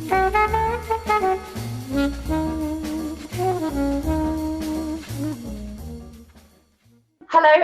Hello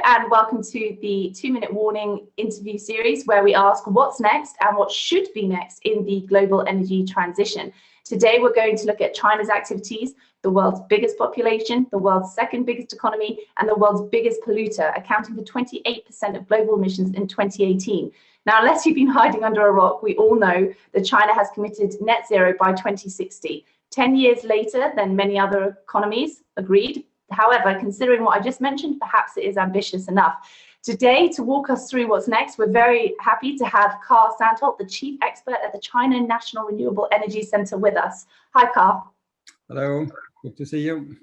and welcome to the 2-minute warning interview series where we ask what's next and what should be next in the global energy transition. Today we're going to look at China's activities, the world's biggest population, the world's second biggest economy, and the world's biggest polluter, accounting for 28% of global emissions in 2018. Now, unless you've been hiding under a rock, we all know that China has committed net zero by 2060, 10 years later than many other economies, agreed. However, considering what I just mentioned, perhaps it is ambitious enough. Today, to walk us through what's next, we're very happy to have 𝗘𝗲, the chief expert at the China National Renewable Energy Center, with us. Hi, 𝗘𝗲. Hello, good to see you.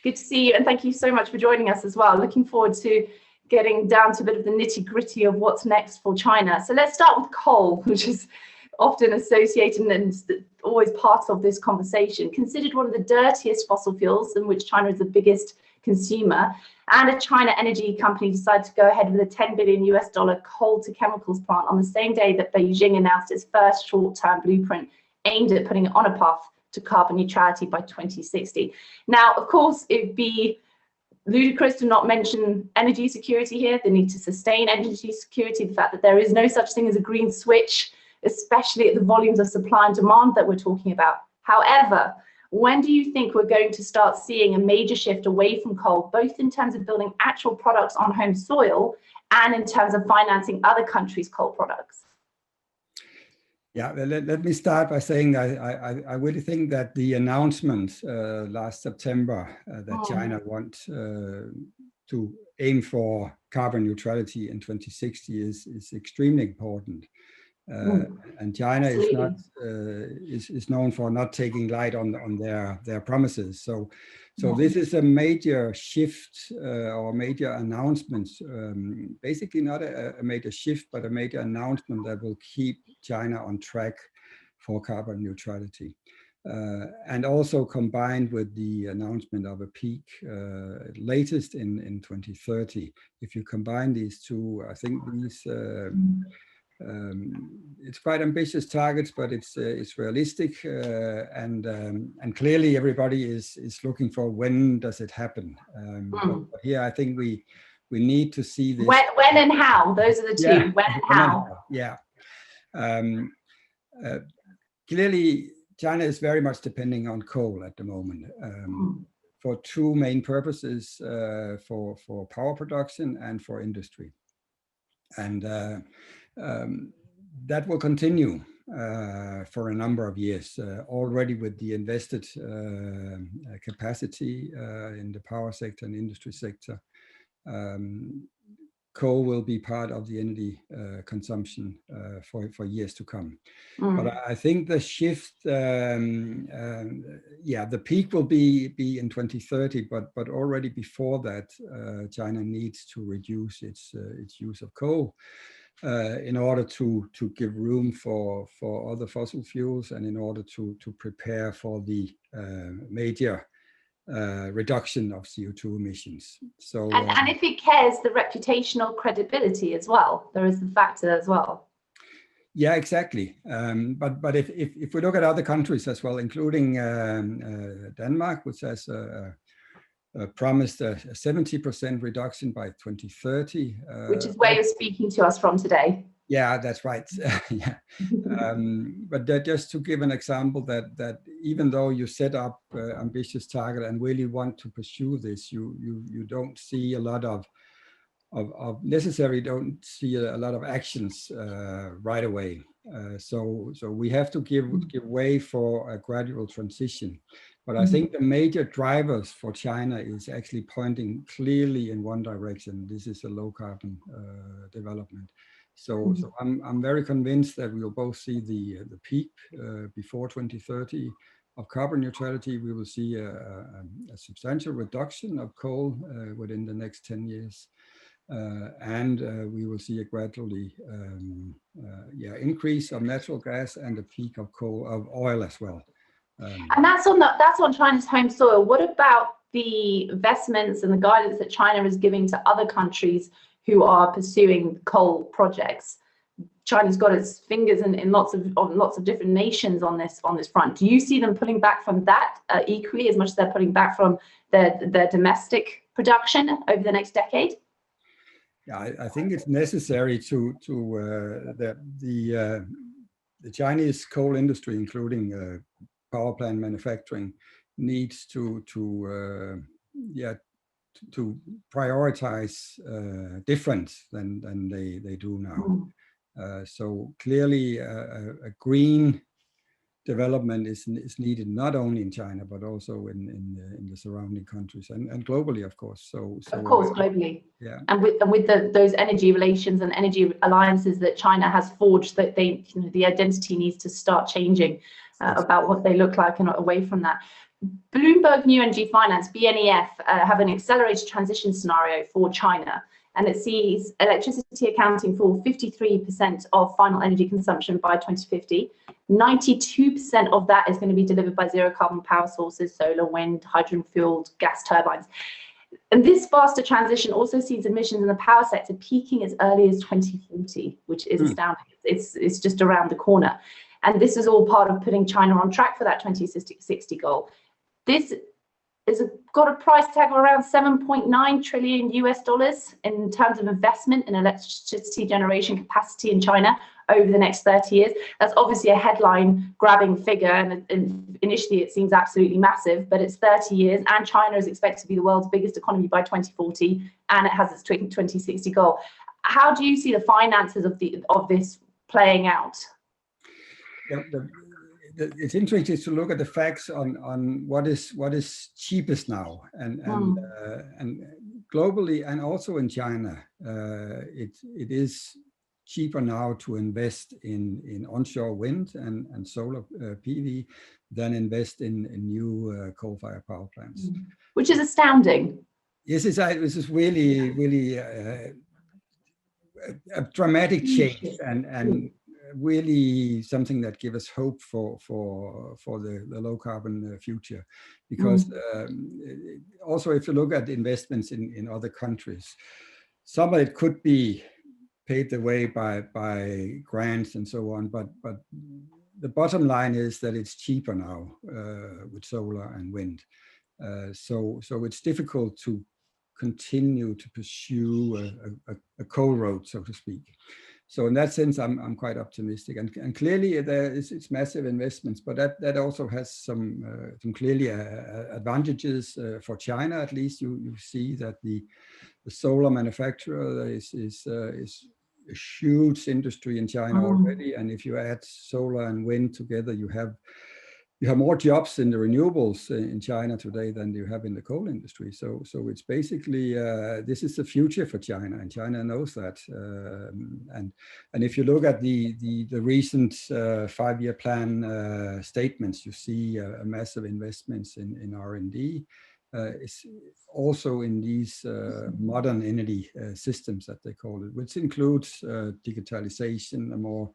Good to see you, and thank you so much for joining us as well. Looking forward to getting down to a bit of the nitty-gritty of what's next for China. So let's start with coal, which is often associated and always part of this conversation. Considered one of the dirtiest fossil fuels, in which China is the biggest consumer, and a China energy company decided to go ahead with a $10 billion coal to chemicals plant on the same day that Beijing announced its first short-term blueprint aimed at putting it on a path to carbon neutrality by 2060. Now, of course, it'd be ludicrous to not mention energy security here, the need to sustain energy security, the fact that there is no such thing as a green switch, especially at the volumes of supply and demand that we're talking about. However, when do you think we're going to start seeing a major shift away from coal, both in terms of building actual products on home soil and in terms of financing other countries' coal products? Yeah, let me start by saying I really think that the announcement last September that China wants to aim for carbon neutrality in 2060 is extremely important. And China is known for not taking light on their promises. So this is a major shift or major announcement, basically not a major shift, but a major announcement that will keep China on track for carbon neutrality. And also combined with the announcement of a peak latest in 2030. If you combine these two, I think these it's quite ambitious targets, but it's realistic, and clearly everybody is looking for when does it happen. But here I think we need to see this. When and how? Those are the two. Yeah. When and how? Yeah. Clearly, China is very much depending on coal at the moment for two main purposes: for power production and for industry, and that will continue for a number of years. Already with the invested capacity in the power sector and industry sector, coal will be part of the energy consumption for years to come. But I think the shift, the peak will be in 2030, but already before that, China needs to reduce its use of coal in order to give room for other fossil fuels, and in order to prepare for the major reduction of CO2 emissions. So and if it cares the reputational credibility as well, there is the factor as well. Yeah, exactly. But if we look at other countries as well, including Denmark, which has promised a 70% reduction by 2030, which is where you're speaking to us from today. Yeah, that's right. Yeah, but just to give an example, that even though you set up ambitious target and really want to pursue this, you don't see a lot of actions right away. So we have to give way for a gradual transition. But I think the major drivers for China is actually pointing clearly in one direction. This is a low carbon development. So I'm very convinced that we will both see the peak before 2030 of carbon neutrality. We will see a substantial reduction of coal within the next 10 years. And we will see a gradually increase of natural gas and a peak of oil as well. And that's on China's home soil. What about the investments and the guidance that China is giving to other countries who are pursuing coal projects? China's got its fingers in lots of different nations on this front. Do you see them pulling back from that equally as much as they're pulling back from their domestic production over the next decade? Yeah, I think it's necessary to the Chinese coal industry, including power plant manufacturing, needs to prioritize different than they do now. So clearly, a green development is needed not only in China but also in the surrounding countries and globally, of course. So of course, globally. Yeah. And with those energy relations and energy alliances that China has forged, that the identity needs to start changing about what they look like and away from that. Bloomberg New Energy Finance, BNEF, have an accelerated transition scenario for China, and it sees electricity accounting for 53% of final energy consumption by 2050. 92% of that is going to be delivered by zero carbon power sources, solar, wind, hydrogen-fueled gas turbines. And this faster transition also sees emissions in the power sector peaking as early as 2040, which is astounding. It's just around the corner. And this is all part of putting China on track for that 2060 goal. This is got a price tag of around $7.9 trillion in terms of investment in electricity generation capacity in China over the next 30 years. That's obviously a headline grabbing figure, and initially it seems absolutely massive, but it's 30 years, and China is expected to be the world's biggest economy by 2040, and it has its 2060 goal. How do you see the finances of this playing out? Yeah, it's interesting to look at the facts on what is cheapest now, and globally and also in China, it is cheaper now to invest in onshore wind and solar PV than invest in new coal-fired power plants, which is astounding. Yes, this is really a dramatic change and really something that gives us hope for the low carbon future, because also if you look at investments in other countries, some of it could be paid the way by grants and so on, but the bottom line is that it's cheaper now with solar and wind, so it's difficult to continue to pursue a coal road, so to speak. So in that sense, I'm quite optimistic, and clearly it's massive investments, but that also has some clearly advantages for China. At least you see that the solar manufacturer is a huge industry in China already, and if you add solar and wind together, you have more jobs in the renewables in China today than you have in the coal industry. So it's basically this is the future for China, and China knows that. And if you look at the recent 5-year plan statements, you see massive investments in R&D. It's also in these modern energy systems that they call it, which includes digitalization, a more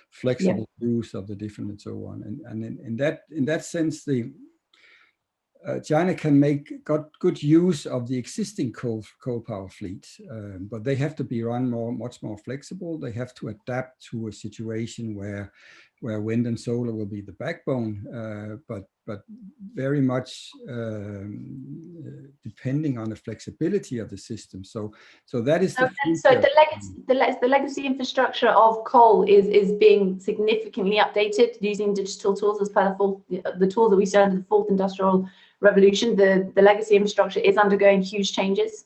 flexible use of the different and so on. And in that sense, the China can make good use of the existing coal power fleet, but they have to be run much more flexible. They have to adapt to a situation where wind and solar will be the backbone, but very much depending on the flexibility of the system. So that is the future. So the legacy infrastructure of coal is being significantly updated using digital tools as per the tools that we saw under the fourth industrial revolution. The legacy infrastructure is undergoing huge changes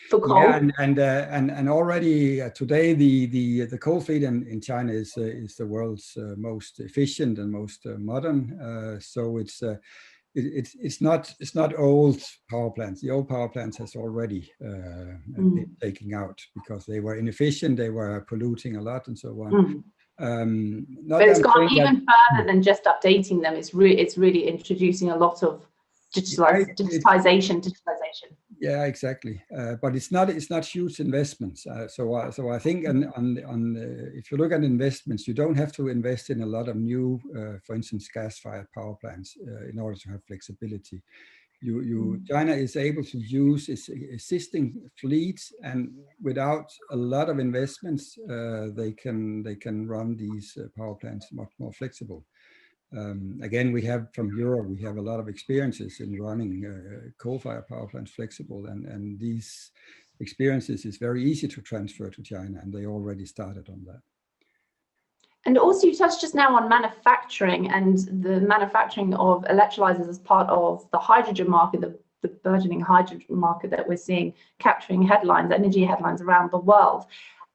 for coal. Yeah, and already today the coal fleet in China is the world's most efficient and most modern. So it's not old power plants. The old power plants has already been taken out because they were inefficient, they were polluting a lot, and so on. But it's gone even further than just updating them. It's really introducing a lot of digitalization. Yeah, exactly. But it's not huge investments. So I think if you look at investments, you don't have to invest in a lot of new, for instance, gas-fired power plants in order to have flexibility. China is able to use its existing fleets, and without a lot of investments, they can run these power plants much more flexible. Again, we have from Europe, we have a lot of experiences in running coal-fired power plants flexible, and these experiences is very easy to transfer to China, and they already started on that. And also, you touched just now on manufacturing and the manufacturing of electrolyzers as part of the hydrogen market, the burgeoning hydrogen market that we're seeing capturing headlines, energy headlines around the world.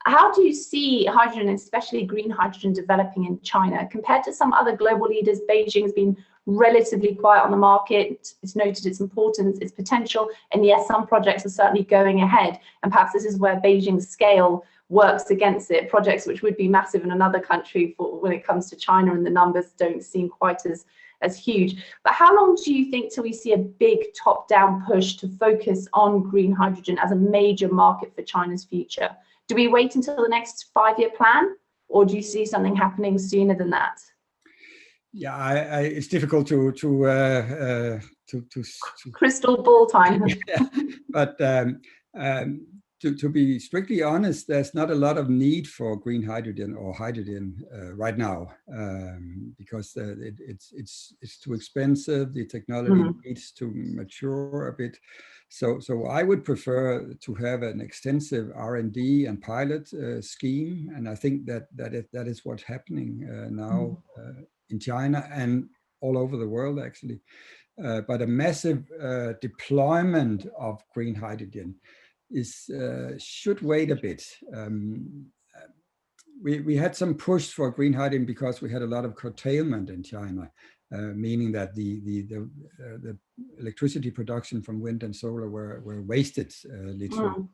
How do you see hydrogen, especially green hydrogen, developing in China compared to some other global leaders? Beijing's been relatively quiet on the market. It's noted its importance, its potential, and yes, some projects are certainly going ahead. And perhaps this is where Beijing's scale works against it. Projects which would be massive in another country, for when it comes to China, and the numbers don't seem quite as huge. But how long do you think till we see a big top-down push to focus on green hydrogen as a major market for China's future? Do we wait until the next 5-year plan, or do you see something happening sooner than that? Yeah, it's difficult to crystal ball time. Yeah, but to be strictly honest, there's not a lot of need for green hydrogen or hydrogen right now, because it's too expensive. The technology needs to mature a bit. So I would prefer to have an extensive R&D and pilot scheme, and I think that is what's happening now in China and all over the world, actually. But a massive deployment of green hydrogen should wait a bit. We had some push for green hydrogen because we had a lot of curtailment in China, meaning that the electricity production from wind and solar were wasted, literally.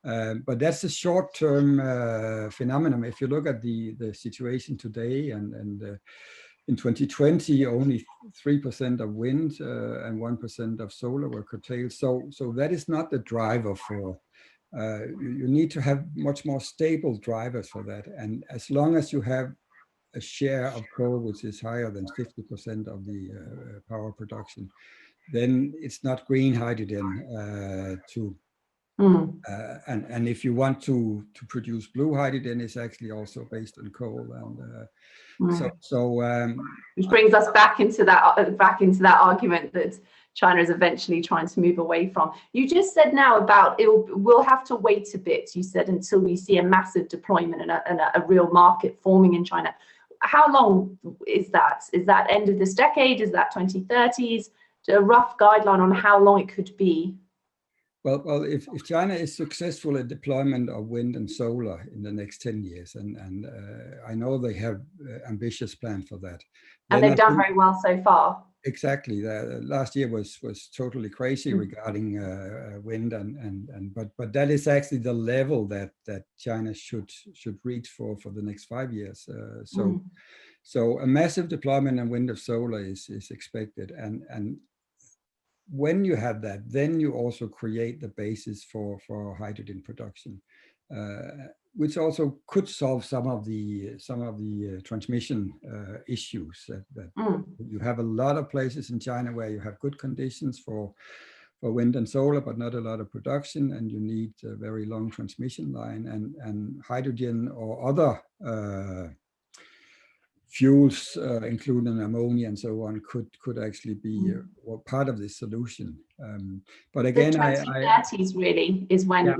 But that's a short-term phenomenon. If you look at the situation today, and in 2020, only 3% of wind and 1% of solar were curtailed. So that is not the driver for, you need to have much more stable drivers for that. And as long as you have a share of coal which is higher than 50% of the power production, then it's not green hydrogen and if you want to produce blue hydrogen, it's actually also based on coal, and which brings us back into that argument that China is eventually trying to move away from. You just said now about we'll have to wait a bit. You said until we see a massive deployment and a real market forming in China. How long is that? Is that end of this decade? Is that 2030s? A rough guideline on how long it could be? Well, if China is successful in deployment of wind and solar in the next 10 years, and I know they have ambitious plans for that. And they've done very well so far. Exactly. Last year was totally crazy regarding wind, but that is actually the level that China should reach for the next 5 years. So a massive deployment in wind and solar is expected, and when you have that, then you also create the basis for hydrogen production, which also could solve some of the transmission issues that you have a lot of places in China where you have good conditions for wind and solar, but not a lot of production, and you need a very long transmission line, and hydrogen or other fuels, including ammonia and so on, could actually be part of this solution. But again, the 2030s really is when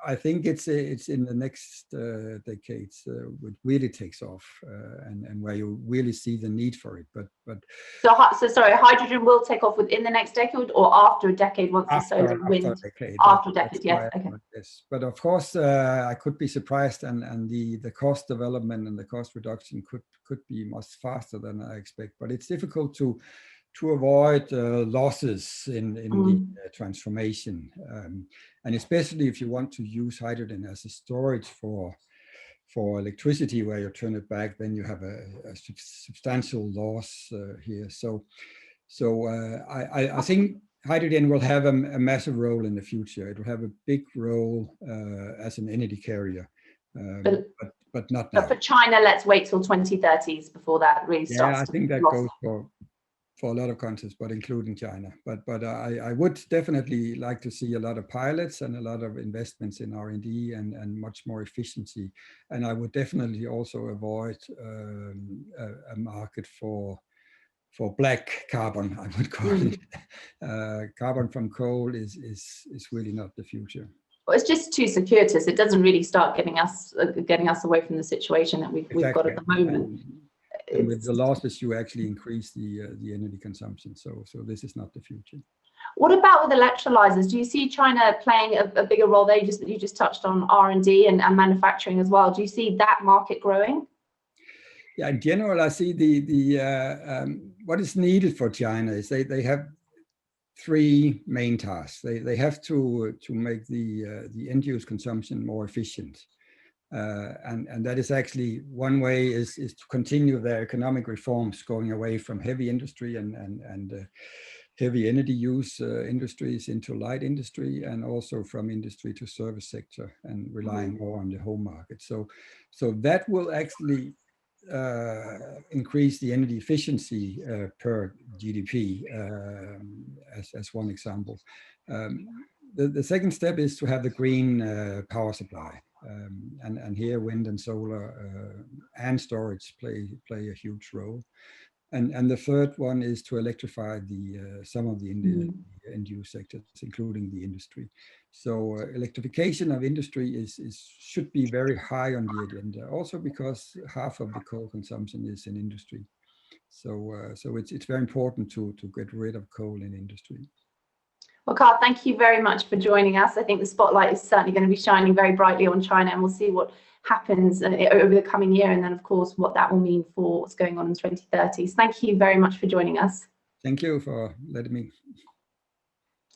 I think it's in the next decades it really takes off, and where you really see the need for it. But so sorry, hydrogen will take off within the next decade or after a decade once the solar and wind? After a decade, yes. Okay. Yes, but of course I could be surprised, and the cost development and the cost reduction could be much faster than I expect. But it's difficult to avoid losses in the transformation, and especially if you want to use hydrogen as a storage for electricity, where you turn it back, then you have a substantial loss here. So I think hydrogen will have a massive role in the future. It will have a big role as an energy carrier, but not now. But for China, let's wait till 2030s before that really starts. Yeah, I think that goes a lot of countries, but including China. But I would definitely like to see a lot of pilots and a lot of investments in R&D and much more efficiency. And I would definitely also avoid a market for black carbon, I would call it. Carbon from coal is really not the future. Well, it's just too circuitous. It doesn't really start getting us away from the situation that we've got at the moment. And with the losses, you actually increase the energy consumption. So this is not the future. What about with electrolyzers? Do you see China playing a bigger role there? You just touched on R&D and manufacturing as well. Do you see that market growing? Yeah, in general, I see what is needed for China is they have three main tasks. They have to make the end use consumption more efficient. And that is actually one way is to continue their economic reforms, going away from heavy industry and heavy energy use industries into light industry, and also from industry to service sector, and relying more on the home market. So that will actually increase the energy efficiency per GDP, as one example. The second step is to have the green power supply. And here wind and solar and storage play a huge role. And the third one is to electrify some of the end use sectors, including the industry. So electrification of industry should be very high on the agenda, also because half of the coal consumption is in industry. So it's very important to get rid of coal in industry. Well, Carl, thank you very much for joining us. I think the spotlight is certainly going to be shining very brightly on China, and we'll see what happens over the coming year, and then, of course, what that will mean for what's going on in 2030. So thank you very much for joining us. Thank you for letting me.